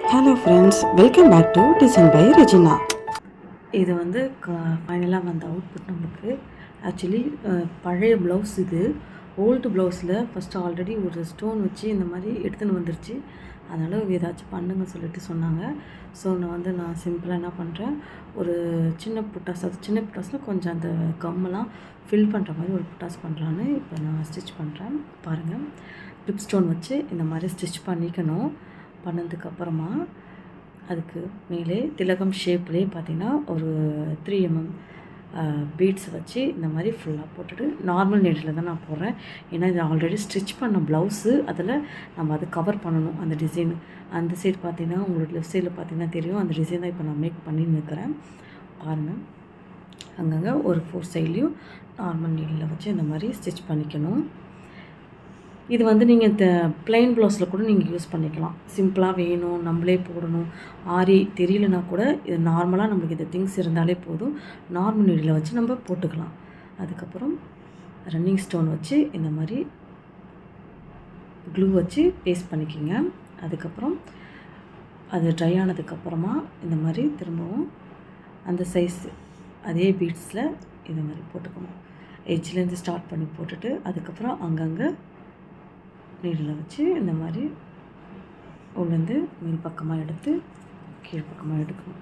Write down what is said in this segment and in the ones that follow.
Hello friends, welcome back to design by Regina. இது வந்து ஃபைனலாக வந்த அவுட்புட் நம்மளுக்கு. ஆக்சுவலி பழைய ப்ளவுஸ் இது. ஓல்டு ப்ளவுஸில் ஃபஸ்ட்டு ஆல்ரெடி ஒரு ஸ்டோன் வச்சு இந்த மாதிரி எடுத்துன்னு வந்துருச்சு. அதனால் ஏதாச்சும் பண்ணுங்க சொல்லிட்டு சொன்னாங்க. ஸோ நான் சிம்பிளாக என்ன பண்ணுறேன், ஒரு சின்ன புட்டாஸ், அது சின்ன புட்டாஸில் கொஞ்சம் அந்த கம்மெல்லாம் ஃபில் பண்ணுற மாதிரி ஒரு புட்டாஸ் பண்ணலான்னு இப்போ நான் ஸ்டிச் பண்ணுறேன். பாருங்கள், டிப் ஸ்டோன் வச்சு இந்த மாதிரி ஸ்டிச் பண்ணிக்கணும். பண்ணதுக்கப்புறமா அதுக்கு மேலே திலகம் ஷேப்லேயே பார்த்திங்கன்னா ஒரு 3mm பீட்ஸ் வச்சு இந்த மாதிரி ஃபுல்லாக போட்டுட்டு நார்மல் நீடில் தான் நான் போடுறேன். ஏன்னா இது ஆல்ரெடி ஸ்டிச் பண்ண ப்ளவுஸு, அதில் நம்ம அதை கவர் பண்ணணும். அந்த டிசைனு அந்த சைடு பார்த்திங்கன்னா உங்களோட லெஃப்ட் சைடில் பார்த்திங்கன்னா தெரியும். அந்த டிசைன் தான் இப்போ நான் மேக் பண்ணின்னு இருக்கிறேன். பாருங்கள், அங்கங்கே ஒரு 4 சைட்லேயும் நார்மல் நீடில் வச்சு இந்த மாதிரி ஸ்டிச் பண்ணிக்கணும். இது வந்து நீங்கள் இந்த ப்ளைன் ப்ளவுஸில் கூட நீங்கள் யூஸ் பண்ணிக்கலாம். சிம்பிளாக வேணும், நம்மளே போடணும், ஆரி தெரியலனா கூட இது நார்மலாக நம்மளுக்கு இந்த திங்ஸ் இருந்தாலே போதும். நார்மல் நீடில் வச்சு நம்ம போட்டுக்கலாம். அதுக்கப்புறம் ரன்னிங் ஸ்டோன் வச்சு இந்த மாதிரி க்ளூ வச்சு பேஸ்ட் பண்ணிக்கிங்க. அதுக்கப்புறம் அது ட்ரை ஆனதுக்கப்புறமா இந்த மாதிரி திரும்பவும் அந்த சைஸ் அதே பீட்ஸில் இந்த மாதிரி போட்டுக்கணும். எட்ஜ்லேருந்து ஸ்டார்ட் பண்ணி போட்டுட்டு அதுக்கப்புறம் அங்கங்கே நீடில் வச்சு இந்த மாதிரி உள்ளேருந்து மேல் பக்கமாக எடுத்து கீழ் பக்கமாக எடுக்கணும்.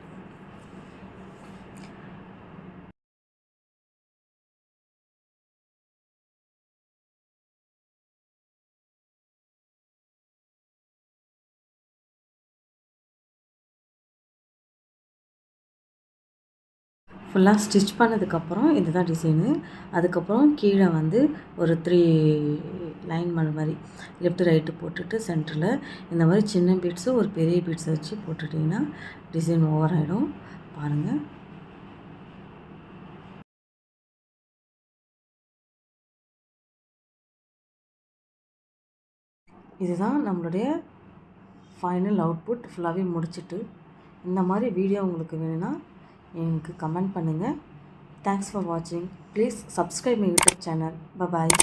ஃபுல்லாக ஸ்டிச் பண்ணதுக்கப்புறம் இதுதான் டிசைனு. அதுக்கப்புறம் கீழே வந்து ஒரு 3 லைன் மாதிரி லெஃப்ட் ரைட்டு போட்டுட்டு சென்டரில் இந்த மாதிரி சின்ன பீட்ஸு ஒரு பெரிய பீட்ஸை வச்சு போட்டுட்டிங்கன்னா டிசைன் ஓவர் ஆகிடும். பாருங்கள், இதுதான் நம்மளுடைய ஃபைனல் அவுட்புட். ஃபுல்லாகவே முடிச்சுட்டு இந்த மாதிரி வீடியோ உங்களுக்கு வேணும்னா எனக்கு கமெண்ட் பண்ணுங்கள். தேங்க்ஸ் ஃபார் வாட்சிங். Please subscribe my YouTube channel. Bye.